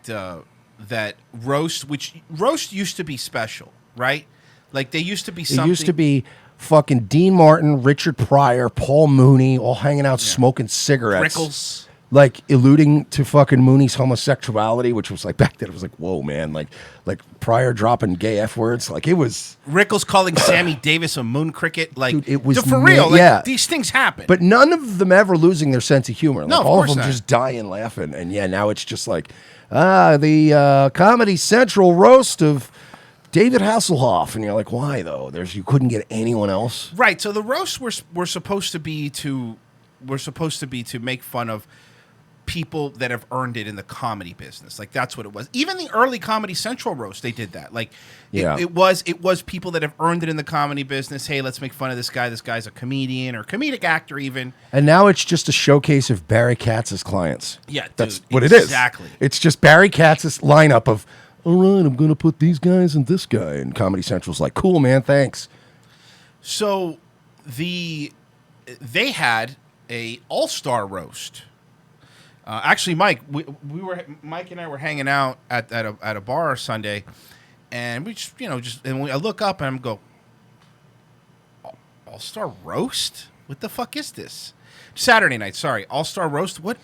that roast used to be special, right? Like they used to be something. It used to be fucking Dean Martin, Richard Pryor, Paul Mooney, all hanging out smoking cigarettes. Rickles. Like alluding to fucking Mooney's homosexuality, which was like back then it was like, whoa, man, like Pryor dropping gay F words, like it was. Rickles calling Sammy Davis a moon cricket, like dude, it was for real. Like, yeah, these things happen, but none of them ever losing their sense of humor. Like, no, of all course of them not. just dying laughing, and now it's just like the Comedy Central roast of David Hasselhoff, and you're like, why though? You couldn't get anyone else, right? So the roasts were supposed to be to make fun of people that have earned it in the comedy business. Like that's what it was. Even the early Comedy Central roast, they did that. Like it was people that have earned it in the comedy business. Hey, let's make fun of this guy. This guy's a comedian or comedic actor even. And now it's just a showcase of Barry Katz's clients. Yeah, that's dude, what it is. Exactly. It's just Barry Katz's lineup of, all right, I'm going to put these guys and this guy. And Comedy Central's like, cool, man, thanks. So they had a all-star roast. Actually, Mike, Mike and I were hanging out at a bar Sunday, and we just I look up and I'm go, All-Star roast? What the fuck is this? Saturday night, sorry, All-Star roast. What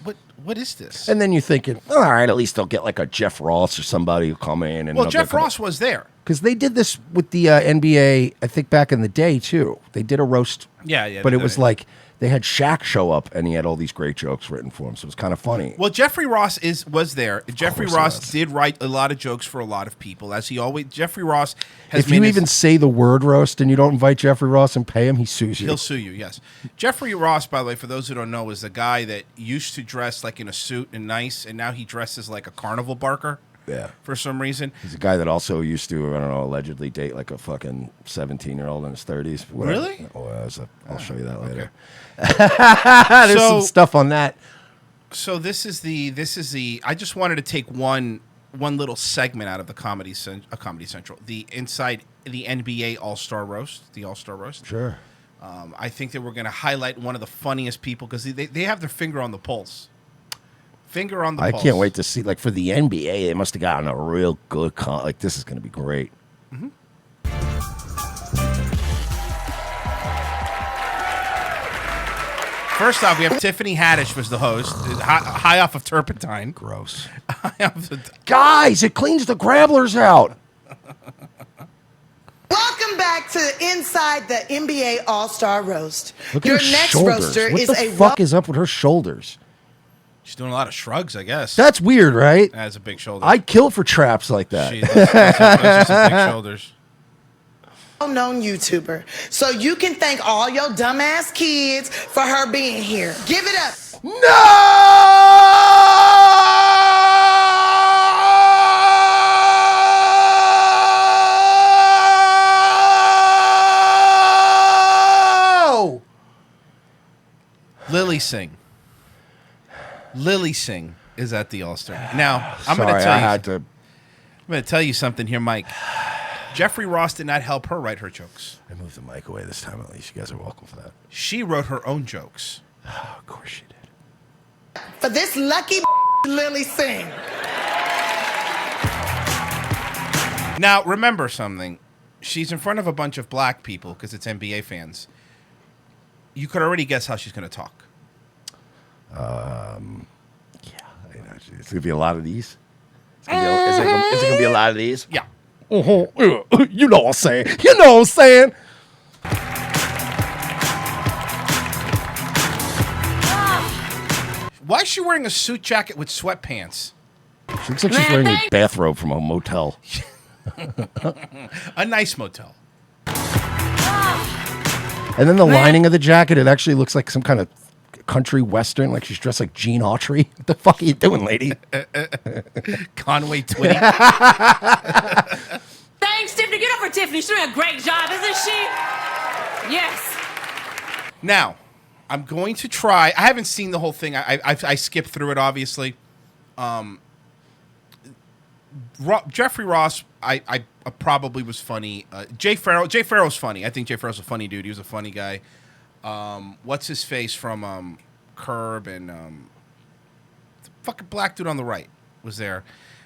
is this? And then you're thinking, all right, at least they'll get like a Jeff Ross or somebody who come in. And Jeff Ross was there because they did this with the NBA. I think back in the day too. They did a roast. Yeah. But it was like they had Shaq show up, and he had all these great jokes written for him, so it was kind of funny. Well, Jeffrey Ross was there. Jeffrey Ross did write a lot of jokes for a lot of people, as he always. Jeffrey Ross has. If you even say the word roast and you don't invite Jeffrey Ross and pay him, he sues you. He'll sue you. Yes, Jeffrey Ross, by the way, for those who don't know, is the guy that used to dress like in a suit and nice, and now he dresses like a carnival barker. Yeah. For some reason. He's a guy that also used to, I don't know, allegedly date like a fucking 17-year-old in his 30s. Whatever. Really? Oh, I'll show you that later. Okay. There's some stuff on that. So this is the I just wanted to take one little segment out of the Comedy Central. The inside the NBA All-Star roast, the All-Star roast. Sure. I think that we're going to highlight one of the funniest people because they have their finger on the pulse. Finger on the pulse. I can't wait to see. Like for the NBA, they must have gotten a real good like this is going to be great. Mm-hmm. First off, we have Tiffany Haddish was the host, high off of turpentine. Gross. Guys, it cleans the grabblers out. Welcome back to Inside the NBA All-Star Roast. Look Your at her next shoulders. roaster What is the a fuck is up with her shoulders? She's doing a lot of shrugs, I guess. That's weird, right? That's a big shoulder. I'd kill for traps like that. Those are some big shoulders. well-known YouTuber. So you can thank all your dumbass kids for her being here. Give it up. No! Lilly Singh. Lilly Singh is at the All-Star. Now, I'm going to tell you something here, Mike. Jeffrey Ross did not help her write her jokes. I moved the mic away this time, at least. You guys are welcome for that. She wrote her own jokes. Oh, of course she did. For this lucky Lilly Singh. Now, remember something. She's in front of a bunch of black people because it's NBA fans. You could already guess how she's going to talk. Yeah, it's going to be a lot of these. Is it going to be a lot of these? Yeah. You know what I'm saying. You know what I'm saying. Why is she wearing a suit jacket with sweatpants? She looks like she's wearing a bathrobe from a motel. A nice motel. And then the lining of the jacket, it actually looks like some kind of country western, like she's dressed like Gene Autry. What the fuck are you doing, lady? Conway Twitty. Thanks, Tiffany. Get up for Tiffany. She's doing a great job, isn't she? Yes. Now, I'm going to try. I haven't seen the whole thing. I skipped through it, obviously. Jeffrey Ross, I probably was funny. Jay Farrell's funny. I think Jay Farrell's a funny dude. He was a funny guy. What's his face from Curb and the fucking black dude on the right was there.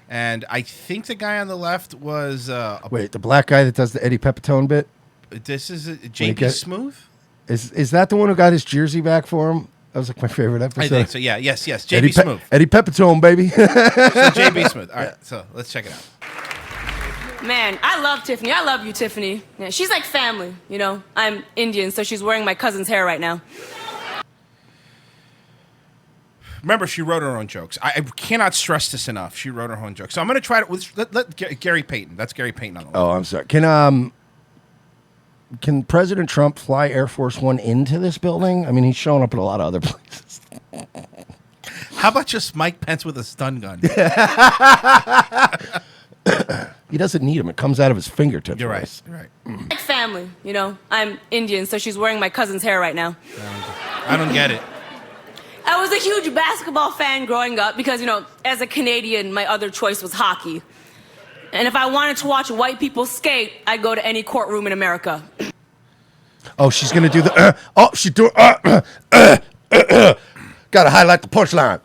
And I think the guy on the left was Wait, the black guy that does the Eddie Pepitone bit? this is JB Smooth. Is that the one who got his jersey back for him? That was like my favorite episode. I think so. Yeah. Yes. JB Smooth. Eddie Pepitone, baby. So JB Smooth. All right. So let's check it out. Man, I love Tiffany. I love you, Tiffany. Yeah, she's like family, you know. I'm Indian, so she's wearing my cousin's hair right now. Remember, she wrote her own jokes. I cannot stress this enough. She wrote her own jokes. So I'm going to try to let Gary Payton. That's Gary Payton on the left. Oh, I'm sorry. Can President Trump fly Air Force One into this building? I mean, he's showing up at a lot of other places. How about just Mike Pence with a stun gun? He doesn't need him. It comes out of his fingertips. You're right. You're right. Like family, you know. I'm Indian, so she's wearing my cousin's hair right now. I don't get it. I was a huge basketball fan growing up because, you know, as a Canadian, my other choice was hockey. And if I wanted to watch white people skate, I'd go to any courtroom in America. Oh, she's going to do the... she's doing... Gotta highlight the punchline.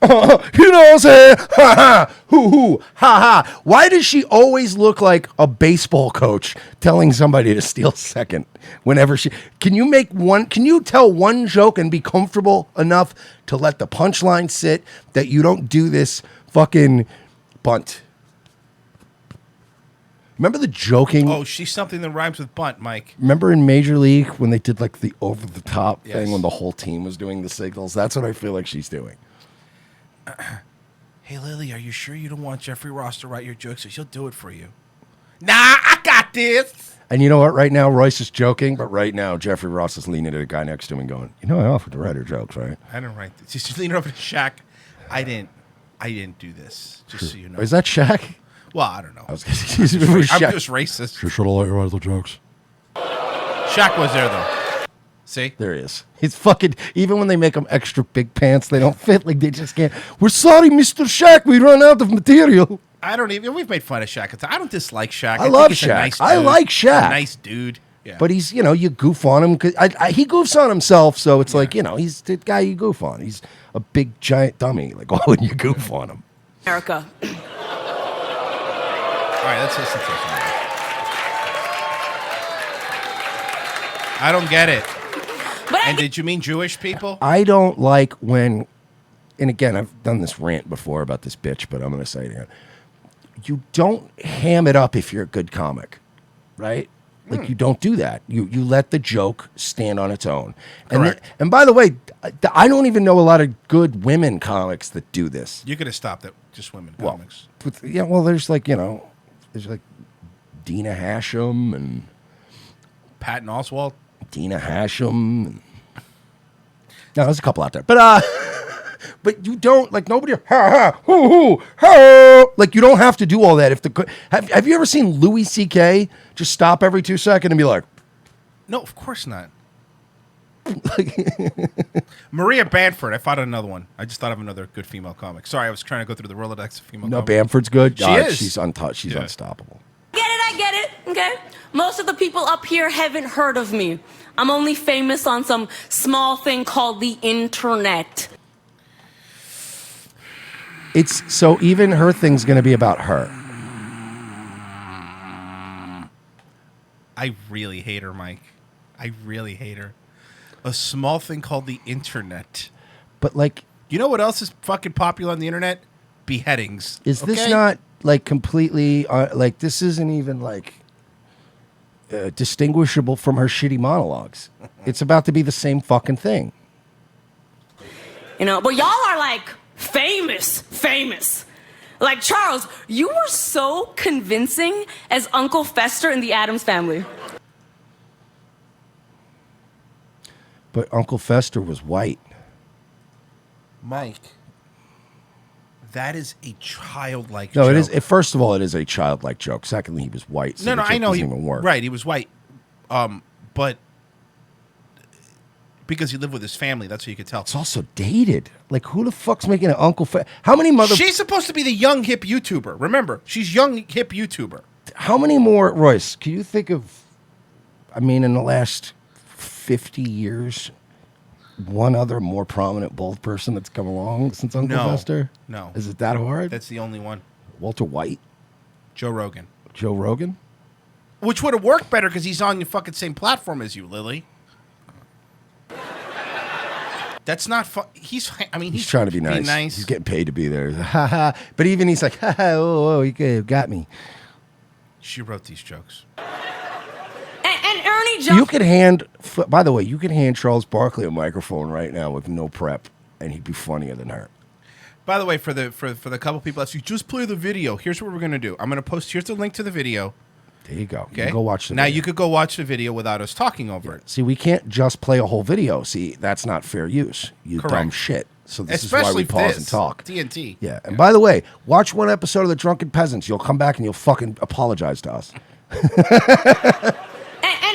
You know what I'm saying? Ha ha. Hoo hoo. Ha ha. Why does she always look like a baseball coach telling somebody to steal second whenever she... Can you tell one joke and be comfortable enough to let the punchline sit that you don't do this fucking bunt? Remember the joking? Oh, she's something that rhymes with bunt, Mike. Remember in Major League when they did like the over-the-top Yes. thing when the whole team was doing the signals? That's what I feel like she's doing. Hey, Lily, are you sure you don't want Jeffrey Ross to write your jokes? So she'll do it for you. Nah, I got this. And you know what? Right now, Royce is joking, but right now, Jeffrey Ross is leaning at a guy next to him and going, "You know, I offered to write her jokes, right?" I didn't write this. She's leaning over to Shaq. I didn't do this. Just so you know. Is that Shaq? Well, I don't know. I was gonna I'm just racist. She should have let you write the jokes. Shaq was there though. See? There he is. He's fucking. Even when they make him extra big pants, they don't fit. Like they just can't. We're sorry, Mr. Shaq. We run out of material. I don't even. We've made fun of Shaq. I don't dislike Shaq. I love think he's a Shaq. nice I dude. like Shaq. He's a nice dude. Yeah. But he's, you know, you goof on him because he goofs on himself. So it's like, you know, he's the guy you goof on. He's a big giant dummy. Like, why wouldn't you goof on him? America. All right, let's listen to this. I don't get it. But And did you mean Jewish people? I don't like when, and again, I've done this rant before about this bitch, but I'm going to say it again. You don't ham it up if you're a good comic, right? Like you don't do that. You let the joke stand on its own. And Correct. and by the way, I don't even know a lot of good women comics that do this. You could have stopped at just women comics. Well, there's like, you know, there's like Dina Hashem and Patton Oswalt. Dina Hashem. And, no, there's a couple out there, but but you don't like nobody. Ha ha hoo hoo ha. Like you don't have to do all that. If the have you ever seen Louis C.K. just stop every 2 seconds and be like, No, of course not. Maria Bamford. I thought of another one. I just thought of another good female comic. Sorry, I was trying to go through the Rolodex of female no, comics. Bamford's good. She God, is. She's untouched. She's Yeah. unstoppable. I get it, okay? Most of the people up here haven't heard of me. I'm only famous on some small thing called the internet. It's so even her thing's going to be about her. I really hate her, Mike. I really hate her. A small thing called the internet. But like, You know what else is fucking popular on the internet? Beheadings. is this okay? not like completely like this isn't even like distinguishable from her shitty monologues? It's about to be the same fucking thing. You know, but y'all are like famous. Like Charles, you were so convincing as Uncle Fester in the Addams Family. But Uncle Fester was white. Mike, that is a childlike No, joke. it is. First of all, it is a childlike joke. Secondly, he was white. So No, the joke I know doesn't he even work. right. He was white, but because he lived with his family, that's what you could tell. It's also dated. Like, who the fuck's making an Uncle Fester? How many She's supposed to be the young hip YouTuber. Remember, she's young hip YouTuber. How many more, Royce? Can you think of? I mean, in the last 50 years, one other more prominent bald person that's come along since Uncle No. Fester? No. Is it that hard? That's the only one. Walter White? Joe Rogan. Joe Rogan? Which would have worked better because he's on the fucking same platform as you, Lily. That's not fun. He's trying to be nice. He's getting paid to be there. Ha ha. But even he's like, ha ha, oh, you got me. She wrote these jokes. And Ernie Johnson. You could hand, by the way, you could hand Charles Barkley a microphone right now with no prep, and he'd be funnier than her. By the way, for the couple people that say, just play the video. Here's what we're going to do. I'm going to post, here's the link to the video. There you go. Okay. You go watch the now video. you could go watch the video without us talking over it. See, we can't just play a whole video. See, that's not fair use. You Correct. dumb shit. So this Especially is why we pause this, and talk. TNT. Yeah. And by the way, watch one episode of The Drunken Peasants. You'll come back and you'll fucking apologize to us. And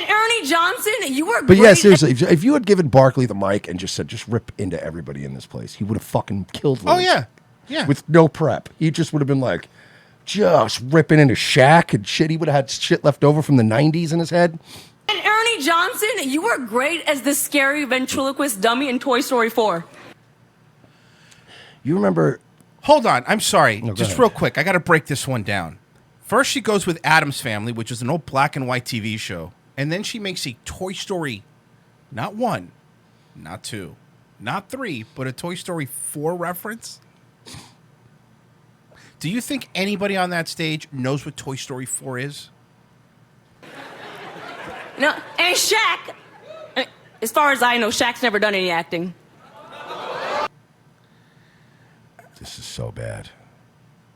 Ernie Johnson, you were But great. yeah, seriously, if you had given Barkley the mic and just said, just rip into everybody in this place, he would have fucking killed Lily. Oh, yeah. Yeah. With no prep. He just would have been like, just ripping into Shaq and shit. He would have had shit left over from the 90s in his head. And Ernie Johnson, you were great as the scary ventriloquist dummy in Toy Story 4. You remember... Hold on. I'm sorry. No, just ahead. real quick. I got to break this one down. First, she goes with Addams Family, which is an old black and white TV show. And then she makes a Toy Story, not 1, not 2, not 3, but a Toy Story 4 reference. Do you think anybody on that stage knows what Toy Story 4 is? No, and Shaq, as far as I know, Shaq's never done any acting. This is so bad.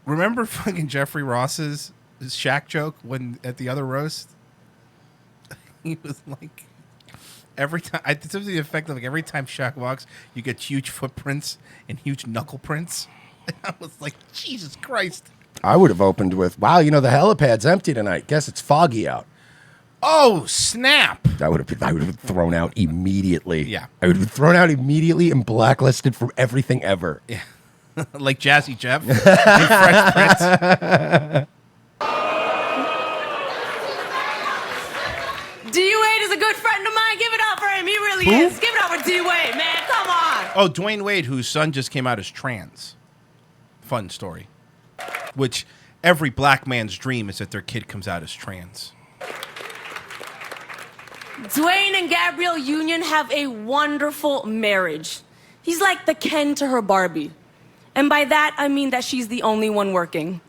Remember fucking Jeffrey Ross's Shaq joke when at the other roast? He was like, every time, it's to the effect of like every time Shaq walks, you get huge footprints and huge knuckle prints. And I was like, Jesus Christ. I would have opened with, wow, you know, the helipad's empty tonight. Guess it's foggy out. Oh, snap. I would have been thrown out immediately. Yeah. I would have been thrown out immediately and blacklisted from everything ever. Yeah. Like Jazzy Jeff in Fresh Prince. D-Wade is a good friend of mine. Give it up for him. He really Who? is. Give it up for D-Wade, man. Come on. Oh, Dwayne Wade, whose son just came out as trans. Fun story. Which every black man's dream is that their kid comes out as trans. Dwayne and Gabrielle Union have a wonderful marriage. He's like the Ken to her Barbie. And by that, I mean that she's the only one working.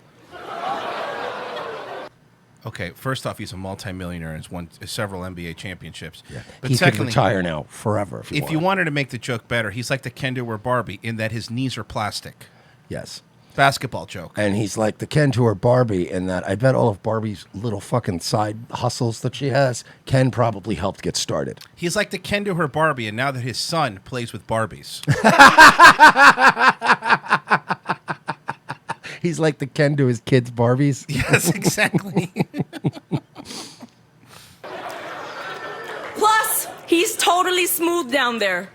Okay, first off, he's a multimillionaire and has won several NBA championships. Yeah. But He could secondly, retire now forever if you wanted to make the joke better, he's like the Ken to her Barbie in that his knees are plastic. Yes. Basketball joke. And he's like the Ken to her Barbie in that I bet all of Barbie's little fucking side hustles that she has, Ken probably helped get started. He's like the Ken to her Barbie, and now that his son plays with Barbies. He's like the Ken to his kids' Barbies. Yes, exactly. Plus, he's totally smooth down there.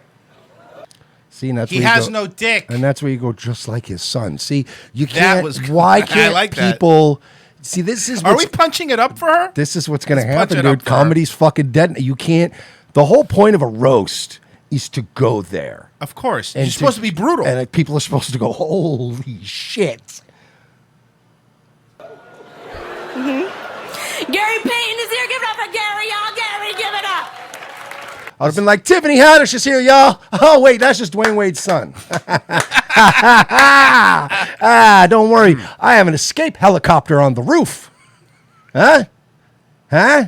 See, and that's He where you has go- no dick. And that's where you go just like his son. See, you That can't. was- Why I can't like that. people? See, this is Are what's, we punching it up for her? this is what's going to Let's punch happen, it up dude. for her. Comedy's fucking dead. You can't. The whole point of a roast is to go there. Of course. And You're supposed to be brutal. And people are supposed to go, holy shit. Gary Payton is here. Give it up for Gary, y'all. Gary, give it up. I would have been like, Tiffany Haddish is here, y'all. Oh, wait, that's just Dwayne Wade's son. Don't worry. I have an escape helicopter on the roof. Huh? Huh?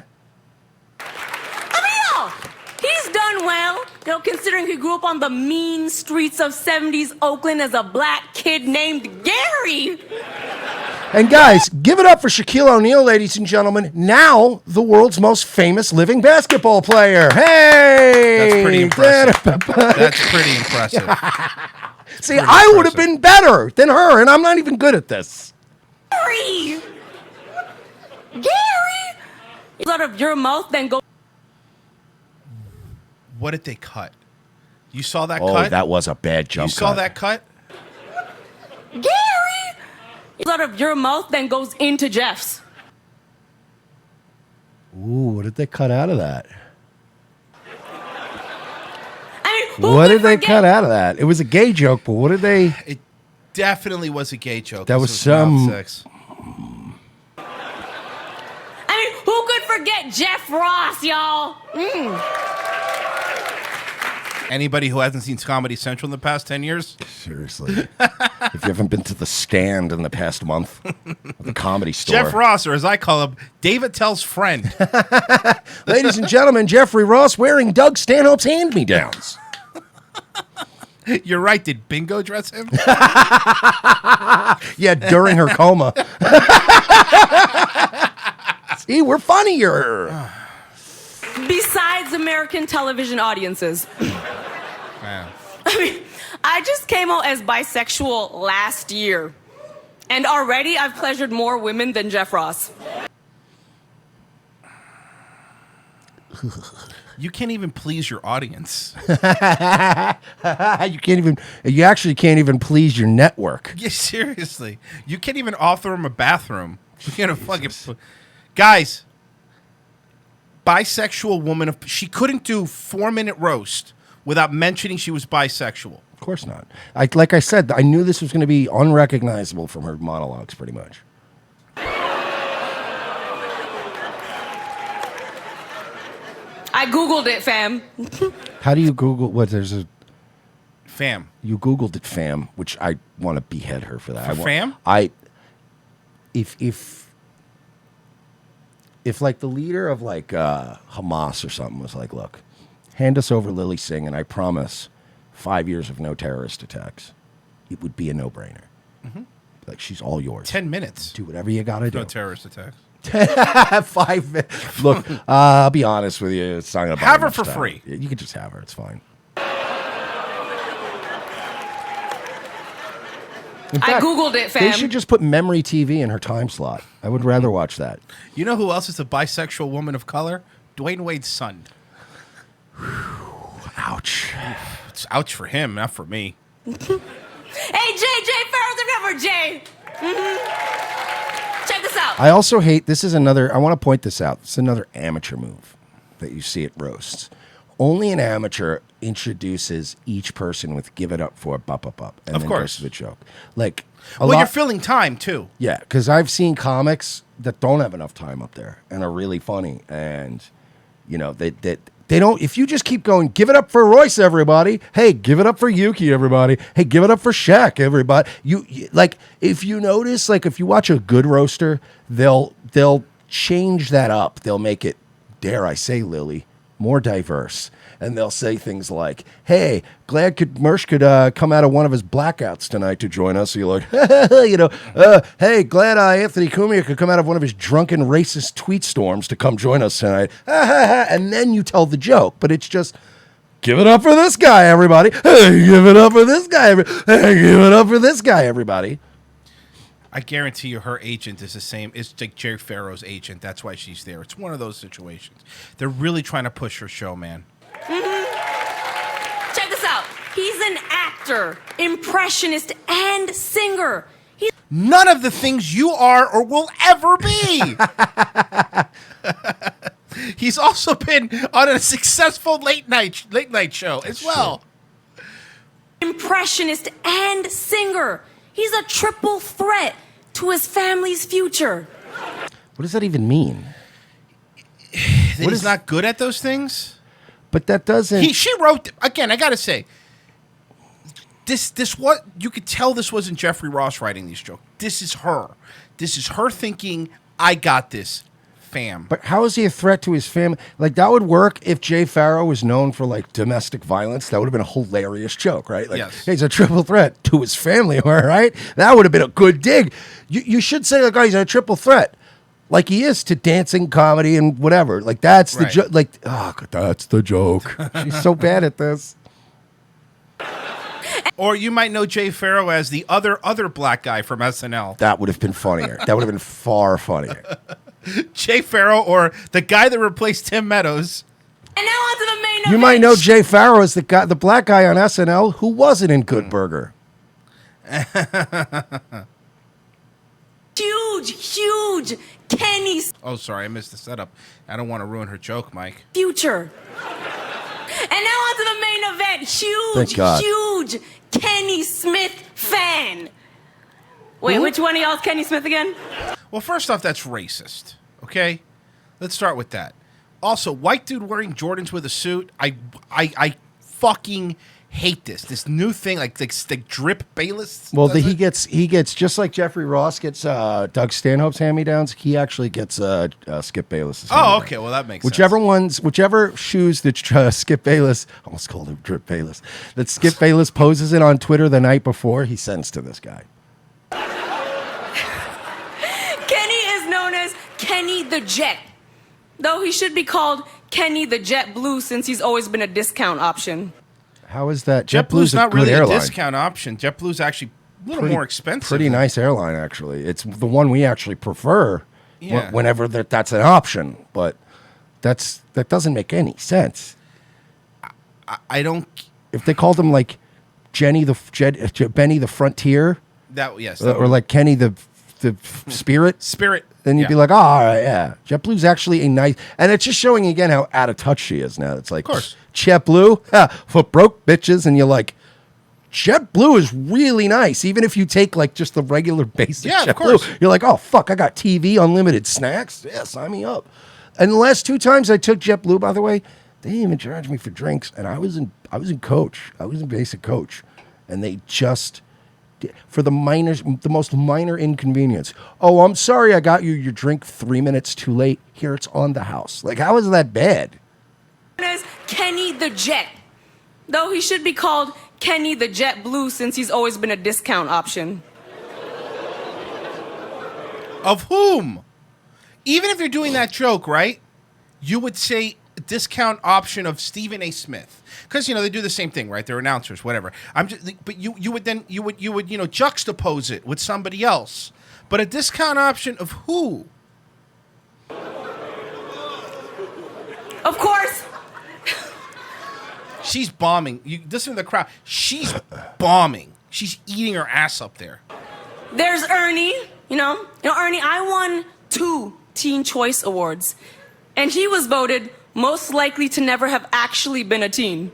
I mean, he's done well. You know, considering he grew up on the mean streets of 70s Oakland as a black kid named Gary. And guys, give it up for Shaquille O'Neal, ladies and gentlemen. Now, the world's most famous living basketball player. Hey! That's pretty impressive. That's pretty impressive. See, I would have been better than her, and I'm not even good at this. Gary! Out of your mouth, then go. What did they cut? You saw that Oh, cut? that was a bad jump You saw cut. that cut? Gary! Out of your mouth, then goes into Jeff's. Ooh, what did they cut out of that? I mean, who What could did they forget- cut out of that? It was a gay joke, but what did they... definitely was a gay joke. That This was mouth some- sex. I mean, who could forget Jeff Ross, y'all? Anybody who hasn't seen Comedy Central in the past 10 years? Seriously. If you haven't been to the Stand in the past month, the Comedy Store. Jeff Ross, or as I call him, David Tell's friend. Ladies and gentlemen, Jeffrey Ross wearing Doug Stanhope's hand-me-downs. You're right. Did Bingo dress him? Yeah, during her coma. See, we're funnier. Besides American television audiences. Wow. I mean, I just came out as bisexual last year. And already I've pleasured more women than Jeff Ross. You can't even please your audience. You actually can't even please your network. Yeah, seriously. You can't even offer him a bathroom. You can't fucking... Guys, bisexual woman, she couldn't do 4-minute roast without mentioning she was bisexual. Of course not. Like I said, I knew this was going to be unrecognizable from her monologues, pretty much. I Googled it, fam. How do you Google what? Fam. You Googled it, fam, which I want to behead her for that. For fam? If like the leader of like Hamas or something was like, look, hand us over Lilly Singh, and I promise 5 years of no terrorist attacks, it would be a no-brainer. Mm-hmm. Like, she's all yours. 10 minutes. Do whatever you got to do. No terrorist attacks. 5 minutes. Look, I'll be honest with you. It's not gonna buy Have her much for time. free. You can just have her. It's fine. In I Googled it, fam. They should just put Memory TV in her time slot. I would rather watch that. You know who else is a bisexual woman of color? Dwayne Wade's son. Ouch. It's ouch for him, not for me. Hey, Jay Farrell's remember Jay. Check this out. I also hate, this is another, I want to point this out. It's another amateur move that you see at roasts. Only an amateur introduces each person with give it up for bup, and Of then course. goes to the joke. Like, You're filling time, too. Yeah, because I've seen comics that don't have enough time up there and are really funny. And, you know, they don't, if you just keep going, give it up for Royce, everybody. Hey, give it up for Yuki, everybody. Hey, give it up for Shaq, everybody. You like, if you notice, like, if you watch a good roaster, they'll change that up. They'll make it, dare I say, Lily, more diverse. And they'll say things like, hey, glad Mersh could come out of one of his blackouts tonight to join us. So you're like, you know, hey, glad Anthony Cumia could come out of one of his drunken racist tweet storms to come join us tonight. And then you tell the joke. But it's just, give it up for this guy, everybody. Hey, give it up for this guy. Hey, give it up for this guy, everybody. I guarantee you her agent is the same. It's like Jerry Farrow's agent. That's why she's there. It's one of those situations. They're really trying to push her show, man. Check this out. He's an actor, impressionist, and singer. None of the things you are or will ever be. He's also been on a successful late night show as well. Impressionist and singer. He's a triple threat to his family's future. What does that even mean? That he's not good at those things? But that doesn't... She wrote... Again, I got to say, this what you could tell this wasn't Jeffrey Ross writing these jokes. This is her. This is her thinking, I got this, fam. But how is he a threat to his family? Like, that would work if Jay Farrow was known for, like, domestic violence. That would have been a hilarious joke, right? Like, Yes. He's a triple threat to his family, all right? That would have been a good dig. You should say, like, oh, he's a triple threat. Like he is to dancing, comedy, and whatever. Like, that's the Right. joke. Like, oh, that's the joke. She's so bad at this. Or you might know Jay Farrow as the other black guy from SNL. That would have been funnier. That would have been far funnier. Jay Farrow or the guy that replaced Tim Meadows. And now on to the main event. You might know Jay Farrow as the black guy on SNL who wasn't in Good Burger. Huge Kenny's Oh, sorry, I missed the setup. I don't want to ruin her joke, Mike. future. And now on to the main event. Thank God. Huge Kenny Smith fan. Wait, which one of y'all is Kenny Smith again? Well, first off, that's racist. Okay, let's start with that. Also, white dude wearing Jordans with a suit. I fucking hate this new thing like drip Bayless. Well, he gets just like Jeffrey Ross gets Doug Stanhope's hand-me-downs. He actually gets Skip Bayless. Oh, okay. Well, that makes sense. Whichever shoes that Skip Bayless, almost called him Drip Bayless, that Skip Bayless poses in on Twitter the night before, he sends to this guy. Kenny is known as Kenny the Jet, though he should be called Kenny the Jet Blue since he's always been a discount option. How is that? JetBlue's not really airline. a discount option. JetBlue's actually a little more expensive. Pretty nice airline, actually. It's the one we actually prefer whenever that's an option. But that doesn't make any sense. I don't. If they called him like Benny the Frontier, or like Kenny the Spirit, then you'd be like, oh, all right, yeah. JetBlue's actually a nice, and it's just showing again how out of touch she is now. It's like, of course. JetBlue, for broke bitches, and you're like, JetBlue is really nice. Even if you take like just the regular basic JetBlue, you're like, oh fuck, I got TV, unlimited snacks. Yeah, sign me up. And the last 2 times I took JetBlue, by the way, they didn't even charge me for drinks, and I was in coach. I was in basic coach, and they just for the most minor inconvenience. Oh, I'm sorry, I got you your drink 3 minutes too late. Here, it's on the house. Like, how is that bad? As Kenny the Jet, though he should be called Kenny the Jet Blue since he's always been a discount option. Of whom? Even if you're doing that joke, right? You would say discount option of Stephen A. Smith, because they do the same thing, right? They're announcers, whatever. But you would juxtapose it with somebody else. But a discount option of who? Of course. She's bombing. You listen to the crowd. She's bombing. She's eating her ass up there. There's Ernie. Ernie. I won 2 Teen Choice Awards, and he was voted most likely to never have actually been a teen.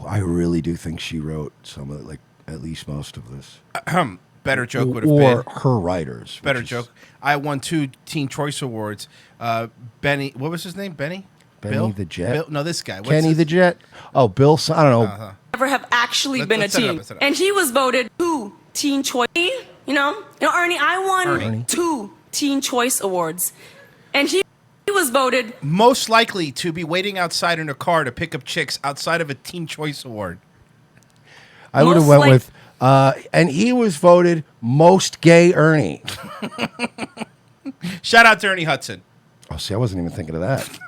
I really do think she wrote some of, like, at least most of this. Better joke would have been. Or her writers. Better joke. I won 2 Teen Choice Awards. Benny, what was his name? Benny? Bill? The Jet? Bill? No, this guy. Kenny the Jet? Oh, Bill, I don't know. Never have actually been a teen. And he was voted 2 Teen Choice. Ernie, I won 2 Teen Choice Awards. And he was voted most likely to be waiting outside in a car to pick up chicks outside of a Teen Choice Award. I would have went with, and he was voted most gay Ernie. Shout out to Ernie Hudson. Oh, see, I wasn't even thinking of that.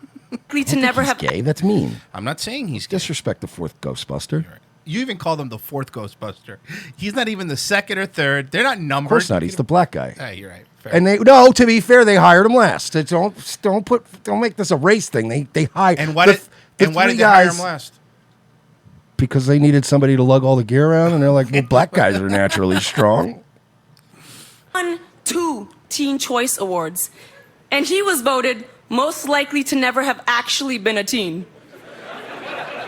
to never have gay. That's mean. I'm not saying he's gay. Disrespect the 4th Ghostbuster. Right. You even called him the 4th Ghostbuster. He's not even the 2nd or 3rd. They're not numbered. Of course not. He's the black guy. Hey, you're right. Fair. And to be fair, they hired him last. Don't make this a race thing. They hired. And why did they hire him last? Because they needed somebody to lug all the gear around, and they're like, well, black guys are naturally strong. Won 2 Teen Choice Awards, and he was voted most likely to never have actually been a teen.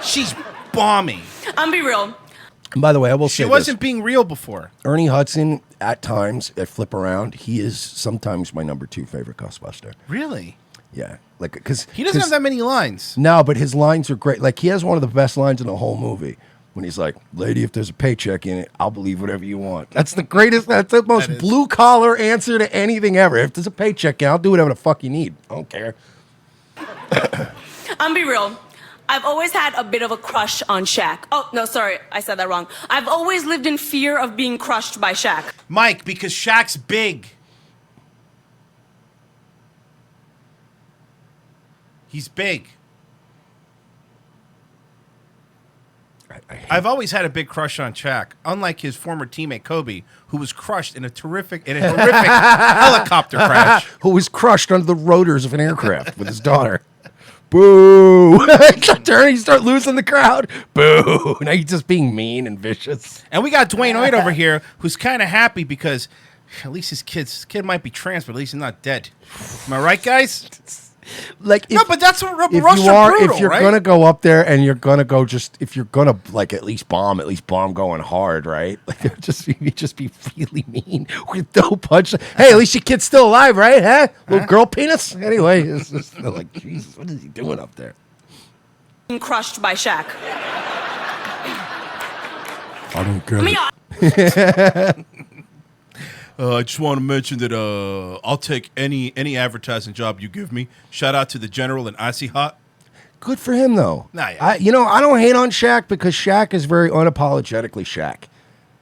She's bombing. I'm be real. And by the way, I will say she wasn't being real before. Ernie Hudson, at times, at Flip Around, he is sometimes my number 2 favorite Ghostbuster. Really? Yeah, like because he doesn't have that many lines. No, but his lines are great. Like he has one of the best lines in the whole movie when he's like, "Lady, if there's a paycheck in it, I'll believe whatever you want." That's the greatest. That's the most blue collar answer to anything ever. If there's a paycheck in, I'll do whatever the fuck you need. I don't care. I'm be real. I've always had a bit of a crush on Shaq. Oh, no, sorry. I said that wrong. I've always lived in fear of being crushed by Shaq. Mike, because Shaq's big. He's big. I've always had a big crush on Shaq, unlike his former teammate Kobe, who was crushed in a horrific helicopter crash. Who was crushed under the rotors of an aircraft with his daughter. Boo! Turn, you start losing the crowd. Boo! Now you're just being mean and vicious. And we got Dwayne Hoyt over here, who's kind of happy because at least his kid might be trans, but at least he's not dead. Am I right, guys? Like no, but that's what if roasts you are are, brutal, if you're right? gonna go up there and you're gonna go if you're gonna like at least bomb going hard, right? Like you just be really mean with no punch. Hey, at least your kid's still alive, right? Huh? Little girl penis. Anyway, it's just like Jesus, what is he doing up there? Crushed by Shaq. I don't get Me, I just want to mention that I'll take any advertising job you give me. Shout out to the General and Icy Hot. Good for him though. Nah, yeah. I don't hate on Shaq because Shaq is very unapologetically Shaq.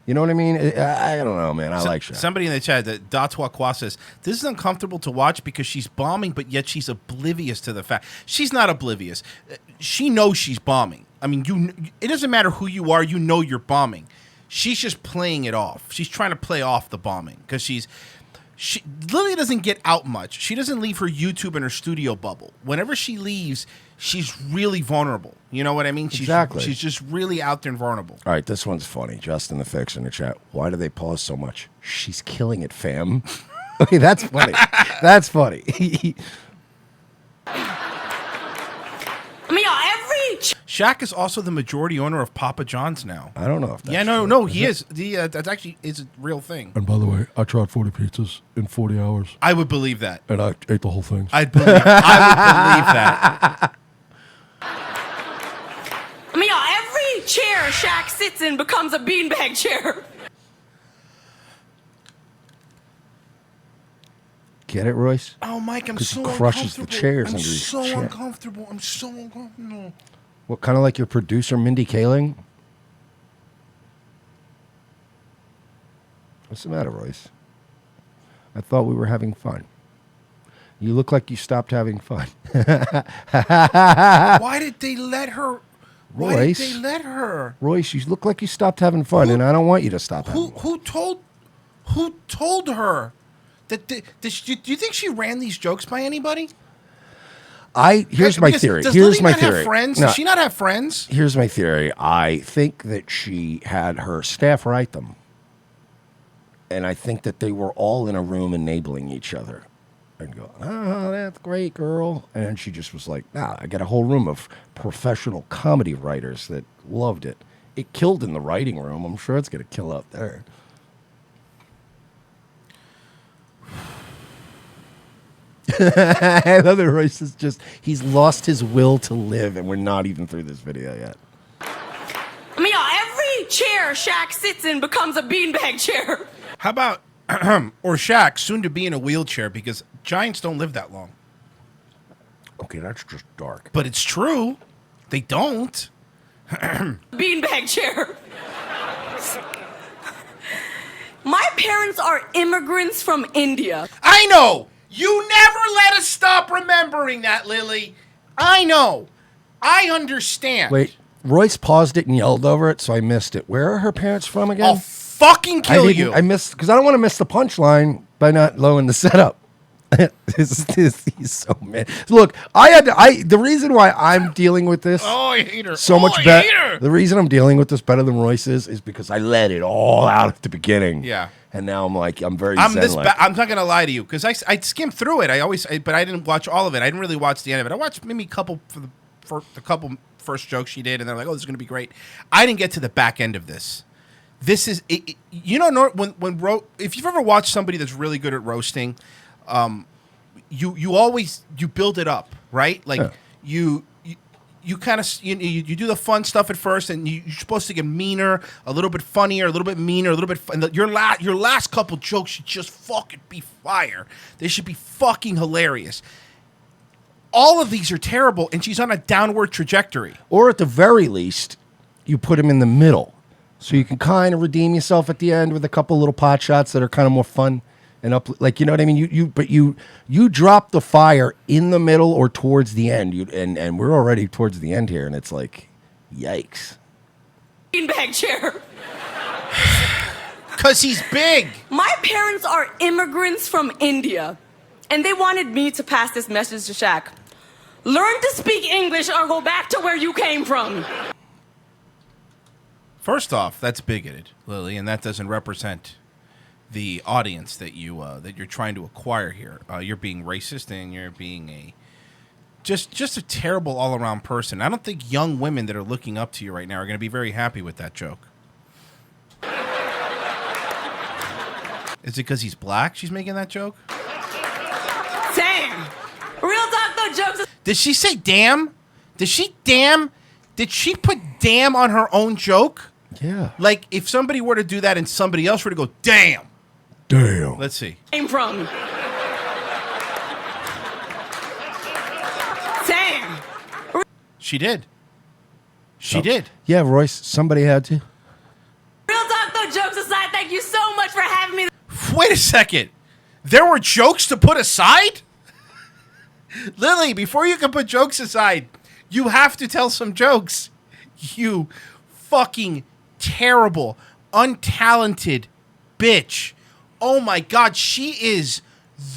You know what I mean? I don't know, man. I like Shaq. Somebody in the chat, that Datwa Kwa says, this is uncomfortable to watch because she's bombing, but yet she's oblivious to the fact. She's not oblivious. She knows she's bombing. I mean, it doesn't matter who you are. You know you're bombing. She's just playing it off. She's trying to play off the bombing because Lilly doesn't get out much. She doesn't leave her YouTube and her studio bubble. Whenever she leaves, she's really vulnerable. You know what I mean? Exactly. She's just really out there and vulnerable. All right, this one's funny. Justin the Fix in the chat. Why do they pause so much? She's killing it, fam. Okay, that's funny. That's funny. I mean, every Shaq is also the majority owner of Papa John's now. I don't know if that's no, he is. That actually is a real thing. And by the way, I tried 40 pizzas in 40 hours, I would believe that. and I ate the whole thing. I would believe that. I mean, every chair Shaq sits in becomes a beanbag chair. Get it, Royce? Oh, Mike, I'm 'Cause so he crushes the uncomfortable. chairs I'm under his so chair. uncomfortable. I'm so uncomfortable. What, kind of like your producer, Mindy Kaling? What's the matter, Royce? I thought we were having fun. You look like you stopped having fun. Why did they let her? Why did Royce. they let her? Royce, you look like you stopped having fun, and I don't want you to stop having fun. Who told her? Do you think she ran these jokes by anybody? Here's my theory. Does Here's Lily my not theory. have friends? No, Does she not have friends? here's my theory. I think that she had her staff write them. And I think that they were all in a room enabling each other. And go, oh, that's great, girl. And then she just was like, nah, I got a whole room of professional comedy writers that loved it. It killed in the writing room. I'm sure it's going to kill out there. I love that Royce is he's lost his will to live, and we're not even through this video yet. I mean, every chair Shaq sits in becomes a beanbag chair. How about or Shaq, soon to be in a wheelchair because giants don't live that long. Okay, that's just dark. But it's true. They don't. Beanbag chair. My parents are immigrants from India. I know. You never let us stop remembering that, Lily. I know. I understand. Wait, Royce paused it and yelled over it, so I missed it. Where are her parents from again? I'll fucking kill you. I missed because I don't want to miss the punchline by not lowering the setup. He's so mad. Look, the reason why I'm dealing with this I hate her. so much I hate better. her. The reason I'm dealing with this better than Royce is because I let it all out at the beginning. Yeah. And now I'm like, I'm very I'm zen-like. I'm not gonna lie to you because I skimmed through it. But I didn't watch all of it. I didn't really watch the end of it. I watched maybe a couple for the couple first jokes she did, and they're like, "Oh, this is gonna be great." I didn't get to the back end of this. This is you know if you've ever watched somebody that's really good at roasting, you always build it up, right? Like you kind of you do the fun stuff at first, and you're supposed to get meaner, a little bit funnier, a little bit meaner, a little bit. And your last couple jokes should just fucking be fire. They should be fucking hilarious. All of these are terrible, and she's on a downward trajectory. Or at the very least, you put him in the middle, so you can kind of redeem yourself at the end with a couple little pot shots that are kind of more fun and up. Like, you know what I mean? You drop the fire in the middle or towards the end. And we're already towards the end here, and it's like, yikes. Beanbag chair. Because he's big. My parents are immigrants from India, and they wanted me to pass this message to Shaq. Learn to speak English or go back to where you came from. First off, that's bigoted, Lily, and that doesn't represent the audience that you're trying to acquire here. You're being racist, and you're being just a terrible all around person. I don't think young women that are looking up to you right now are going to be very happy with that joke. Is it because he's black? She's making that joke. Damn. Real talk though, jokes. Did she say damn? Did she put damn on her own joke? Yeah. Like if somebody were to do that and somebody else were to go damn. Damn. Let's see. Came from. Damn. She did. She did. Yeah, Royce, somebody had to. Real talk though, jokes aside, thank you so much for having me. Wait a second. There were jokes to put aside? Lily, before you can put jokes aside, you have to tell some jokes. You fucking terrible, untalented bitch. Oh my God, she is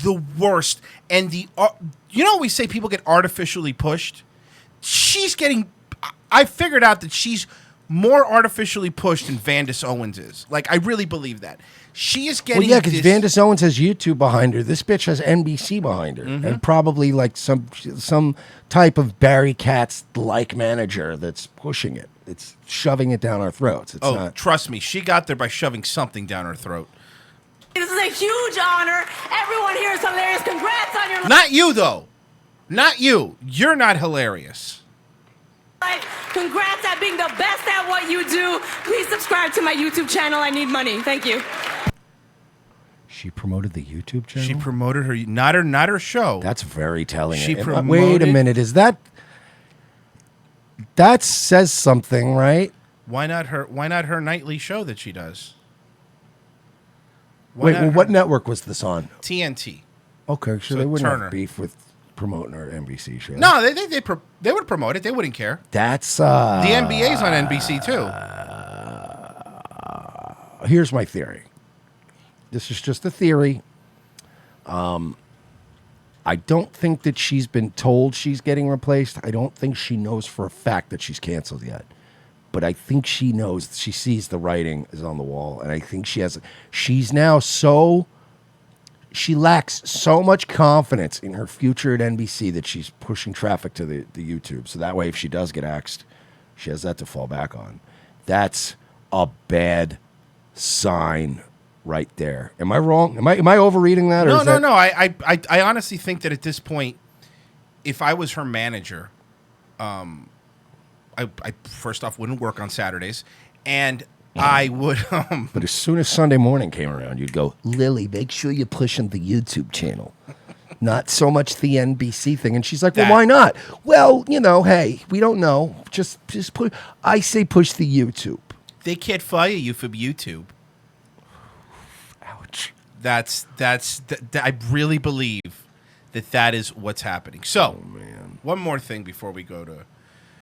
the worst. And you know, we say people get artificially pushed. She's getting. I figured out that she's more artificially pushed than Vandis Owens is. Like, I really believe that. She is getting. Well, yeah, because Vandis Owens has YouTube behind her. This bitch has NBC behind her, and probably like some type of Barry Katz-like manager that's pushing it. It's shoving it down our throats. It's not. Trust me, she got there by shoving something down her throat. This is a huge honor. Everyone here is hilarious. Congrats on your Not you, though. Not you. You're not hilarious. life. Congrats at being the best at what you do. Please subscribe to my YouTube channel. I need money. Thank you. She promoted the YouTube channel. She promoted her, not her show. That's very telling. She Wait a promoted- minute. Is that says something, right? Why not her nightly show that she does? Why Wait, not well, her- what network was this on? TNT. Okay, so So they wouldn't Turner. have beef with promoting our NBC show. No, they would promote it. They wouldn't care. That's The NBA's on NBC too. Here's my theory. This is just a theory. I don't think that she's been told she's getting replaced. I don't think she knows for a fact that she's canceled yet. But I think she knows, she sees the writing is on the wall. And I think she's now she lacks so much confidence in her future at NBC that she's pushing traffic to the YouTube. So that way, if she does get axed, she has that to fall back on. That's a bad sign right there. Am I wrong? Am I overreading that? Or No. I honestly think that at this point, if I was her manager, I first off wouldn't work on Saturdays, and I would. But as soon as Sunday morning came around, you'd go, Lily, make sure you're pushing the YouTube channel. Not so much the NBC thing. And she's like, well, why not? Well, hey, we don't know. Just push. I say push the YouTube. They can't fire you from YouTube. Ouch. I really believe that is what's happening. So, one more thing before we go to